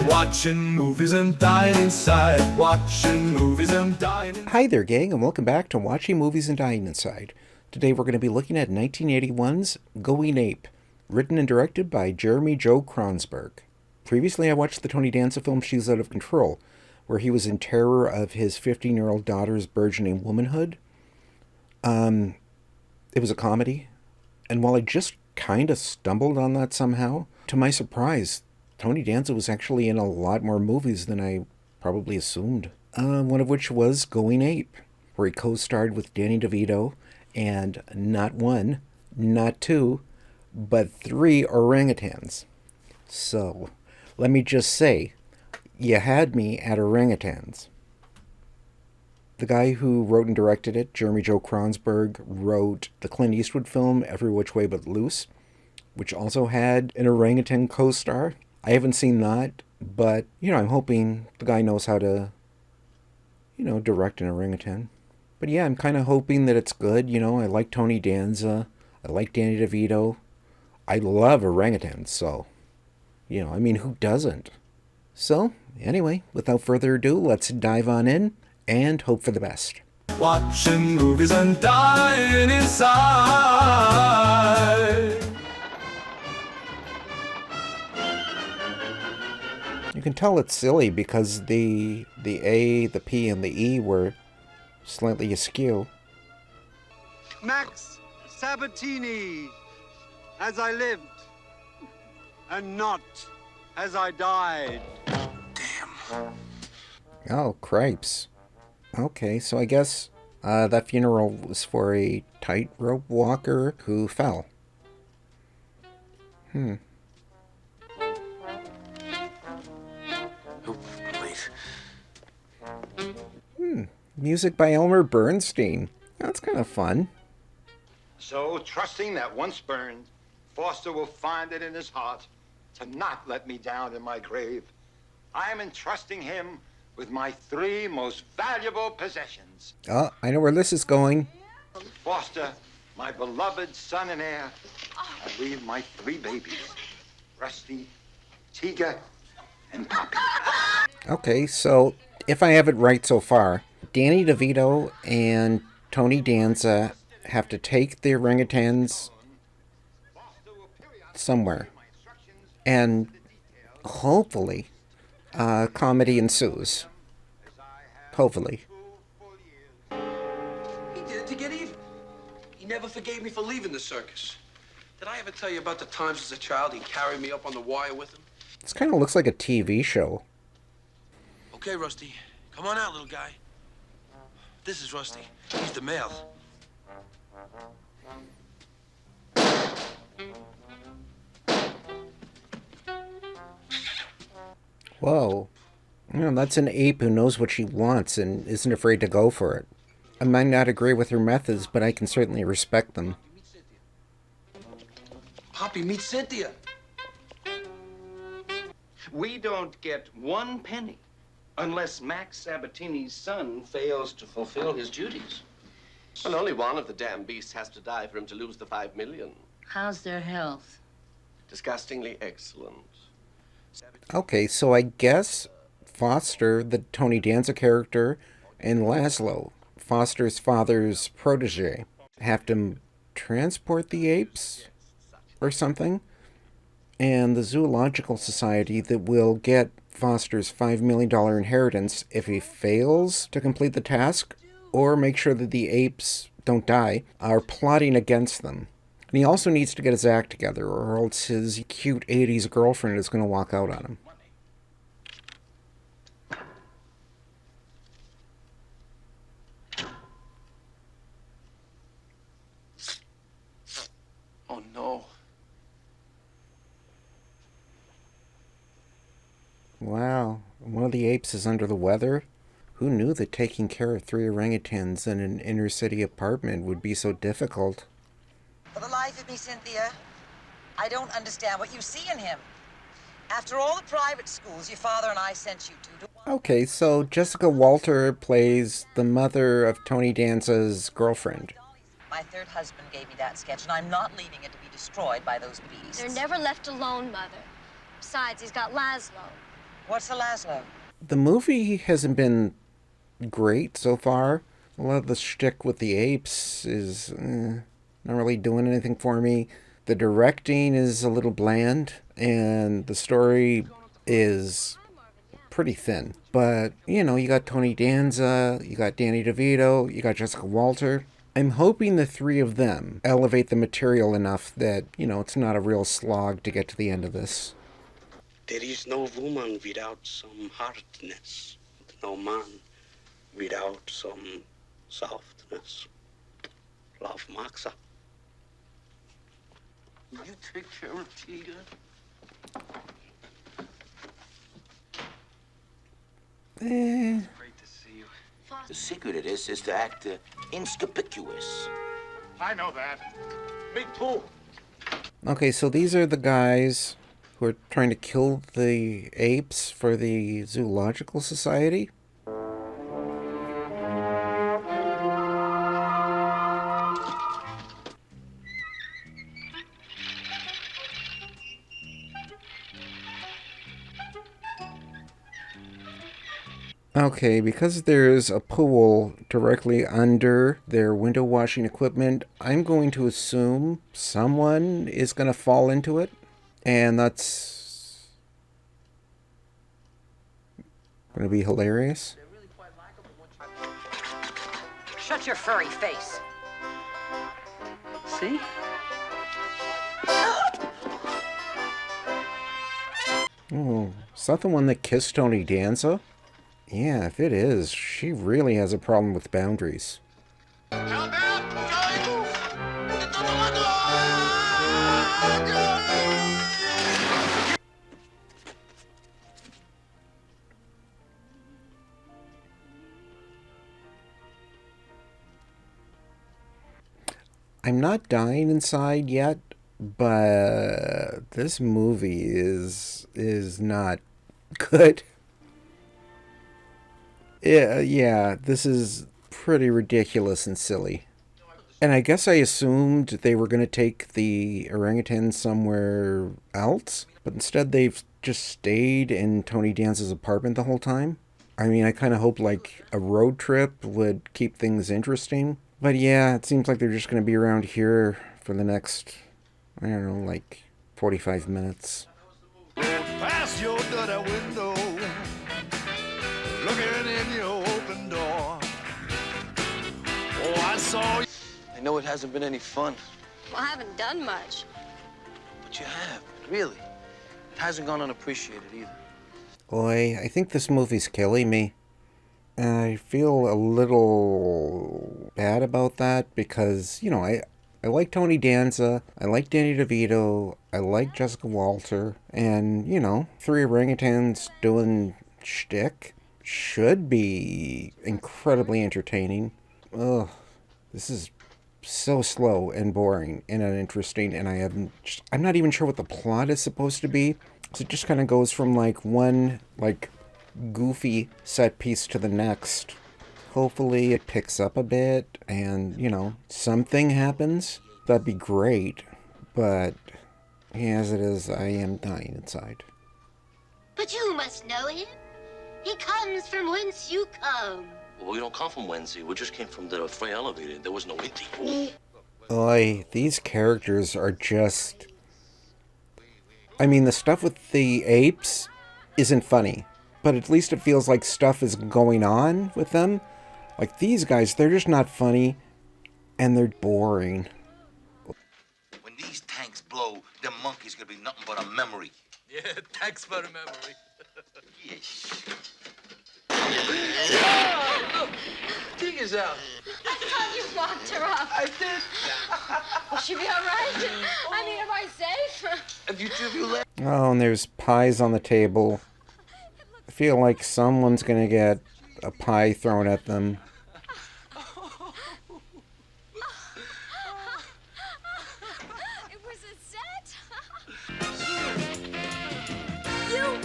Watching movies and dying inside. Watching movies and dying inside. Hi there, gang, and welcome back to Watching Movies and Dying Inside. Today we're going to be looking at 1981's Going Ape, written and directed by Jeremy Joe Kronsberg. Previously, I watched the Tony Danza film She's Out of Control, where he was in terror of his 15-year-old daughter's burgeoning womanhood. It was a comedy, and while I just kind of stumbled on that somehow, to my surprise, Tony Danza was actually in a lot more movies than I probably assumed. One of which was Going Ape, where he co-starred with Danny Devito and not one, not two, but 3 orangutans. So, let me just say, you had me at orangutans. The guy who wrote and directed it, Jeremy Joe Kronsberg, wrote the Clint Eastwood film Every Which Way But Loose, which also had an orangutan co-star. I haven't seen that, but, I'm hoping the guy knows how to, direct an orangutan. But yeah, I'm kind of hoping that it's good. I like Tony Danza. I like Danny DeVito. I love orangutans, so, who doesn't? So, anyway, without further ado, let's dive on in and hope for the best. Watching movies and dying inside. You can tell it's silly because the A, the P, and the E were slightly askew. Max Sabatini, as I lived, and not as I died. Damn. Oh, cripes. Okay, so I guess that funeral was for a tightrope walker who fell. Music by Elmer Bernstein. That's kind of fun. So, trusting that once burned, Foster will find it in his heart to not let me down in my grave. I am entrusting him with my 3 most valuable possessions. Oh, I know where this is going. Foster, my beloved son and heir, I leave my 3 babies, Rusty, Tiga, and Poppy. Okay, so if I have it right so far, Danny DeVito and Tony Danza have to take the orangutans somewhere. And hopefully, comedy ensues. Hopefully. He did it to get even. He never forgave me for leaving the circus. Did I ever tell you about the times as a child he carried me up on the wire with him? This kind of looks like a TV show. Okay, Rusty. Come on out, little guy. This is Rusty. He's the male. Whoa. That's an ape who knows what she wants and isn't afraid to go for it. I might not agree with her methods, but I can certainly respect them. Poppy, meet Cynthia. We don't get 1 penny unless Max Sabatini's son fails to fulfill his duties. Well, only one of the damn beasts has to die for him to lose the 5 million. How's their health? Disgustingly excellent. Okay, so I guess Foster, the Tony Danza character, and Laszlo, Foster's father's protege, have to transport the apes or something. And the Zoological Society that will get Foster's $5 million inheritance if he fails to complete the task or make sure that the apes don't die, are plotting against them. And he also needs to get his act together, or else his cute 80s girlfriend is going to walk out on him. Oh, no. Wow, one of the apes is under the weather? Who knew that taking care of 3 orangutans in an inner city apartment would be so difficult? For the life of me, Cynthia, I don't understand what you see in him. After all the private schools your father and I sent you to... Okay, so Jessica Walter plays the mother of Tony Danza's girlfriend. My 3rd husband gave me that sketch, and I'm not leaving it to be destroyed by those beasts. They're never left alone, Mother. Besides, he's got Laszlo. What's the Laszlo? The movie hasn't been great so far. A lot of the shtick with the apes is not really doing anything for me. The directing is a little bland, and the story is pretty thin. But, you know, you got Tony Danza, you got Danny Devito, you got Jessica Walter. I'm hoping the three of them elevate the material enough that, you know, it's not a real slog to get to the end of this. There is no woman without some hardness, no man without some softness. Love Maxa. Will you take care of Tegan? Great to see you. The secret of this is to act inconspicuous. I know that. Me too. Okay, so these are the guys who are trying to kill the apes for the Zoological Society. Okay, because there's a pool directly under their window washing equipment, I'm going to assume someone is going to fall into it, and that's going to be hilarious. Shut your furry face. See? Oh, is that the one that kissed Tony Danza? Yeah, if it is, she really has a problem with boundaries. I'm not dying inside yet, but this movie is not good. Yeah, this is pretty ridiculous and silly. And I guess I assumed they were going to take the orangutans somewhere else, but instead they've just stayed in Tony Danza's apartment the whole time. I mean, I kind of hoped like a road trip would keep things interesting. But yeah, it seems like they're just going to be around here for the next, I don't know, like 45 minutes. Past your dirty window, looking in your open door. Oh, I saw you. I know it hasn't been any fun, Well, I haven't done much. but you have, really. It hasn't gone unappreciated either. Boy, I think this movie's killing me. And I feel a little bad about that because, you know, I like Tony Danza, I like Danny DeVito, I like Jessica Walter, and, you know, three orangutans doing shtick should be incredibly entertaining. Ugh, this is so slow and boring and uninteresting, and I'm not even sure what the plot is supposed to be. So it just kind of goes from like one like goofy set piece to the next. Hopefully it picks up a bit and, you know, something happens. That'd be great. But as it is, I am dying inside. But you must know him. He comes from whence you come. Well, we don't come from Wednesday. We just came from the freight elevator. There was no empty. Oy, these characters are just... I mean, the stuff with the apes isn't funny. But at least it feels like stuff is going on with them. Like, these guys, they're just not funny. And they're boring. When these tanks blow, them monkeys gonna be nothing but a memory. Yeah, thanks for the memory. Yes. Look, Dig is out. I thought you locked her up. I did. Will she be all right? I mean, am I safe? Have you two of you left? Oh, and there's pies on the table. I feel like someone's gonna get a pie thrown at them. It was a set. You.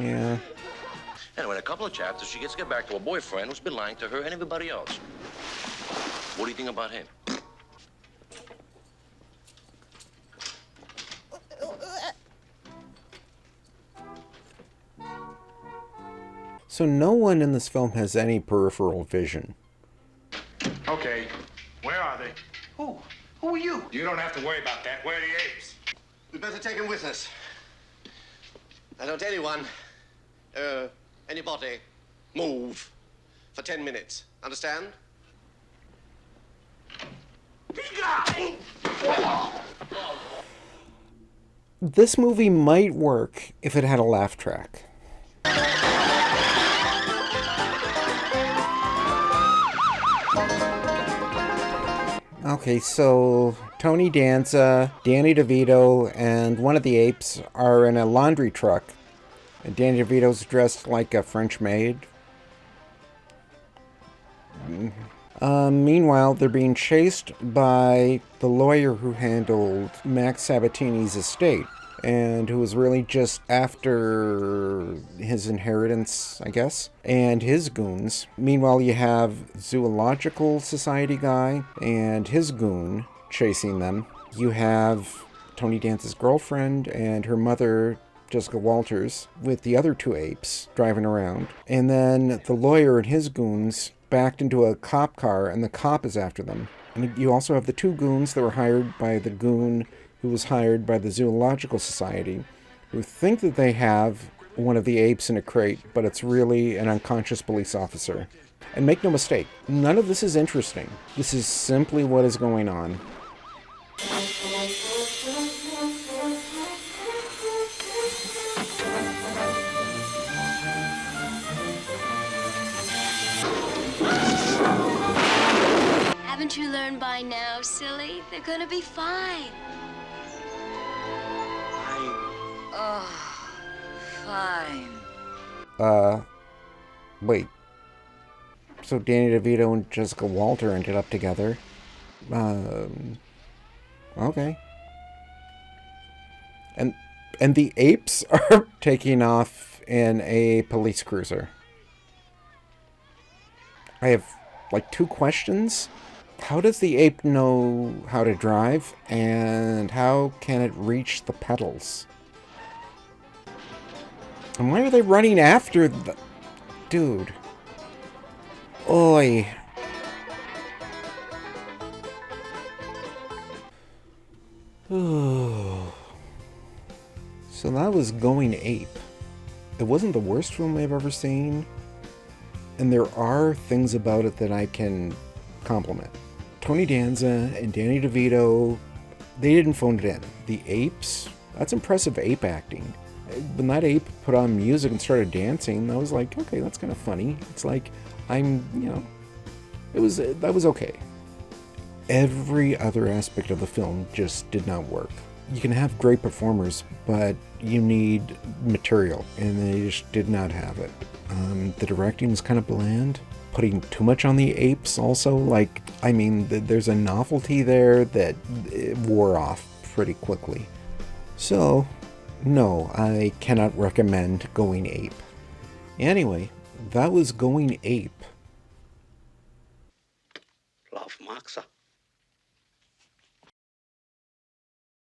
Yeah. Anyway, in a couple of chapters, she gets to get back to her boyfriend who's been lying to her and everybody else. What do you think about him? So no one in this film has any peripheral vision. Okay, where are they? Who? Who are you? You don't have to worry about that. Where are the apes? We'd better take him with us. I don't anyone, anybody, move for 10 minutes. Understand? This movie might work if it had a laugh track. Okay, so Tony Danza, Danny DeVito, and one of the apes are in a laundry truck. And Danny DeVito's dressed like a French maid. Meanwhile, they're being chased by the lawyer who handled Max Sabatini's estate, and who was really just after his inheritance, I guess, and his goons. Meanwhile, you have Zoological Society guy and his goon chasing them. You have Tony Danza's girlfriend and her mother, Jessica Walters, with the other two apes driving around. And then the lawyer and his goons backed into a cop car, and the cop is after them. And you also have the two goons that were hired by the goon who was hired by the Zoological Society, who think that they have one of the apes in a crate, but it's really an unconscious police officer. And make no mistake, none of this is interesting. This is simply what is going on. Haven't you learned by now, silly? They're gonna be fine. Oh, fine. Wait. So Danny DeVito and Jessica Walter ended up together. Okay. And the apes are taking off in a police cruiser. I have, like, two questions. How does the ape know how to drive, and how can it reach the pedals? And why are they running after the... Dude. Oi. So that was Going Ape. It wasn't the worst film I've ever seen, and there are things about it that I can compliment. Tony Danza and Danny DeVito, they didn't phone it in. The apes, that's impressive ape acting. When that ape put on music and started dancing, I was like, okay, that's kind of funny. It's like, that was okay. Every other aspect of the film just did not work. You can have great performers, but you need material, and they just did not have it. The directing was kind of bland. Putting too much on the apes also, there's a novelty there that it wore off pretty quickly. So, no, I cannot recommend Going Ape. Anyway, that was Going Ape.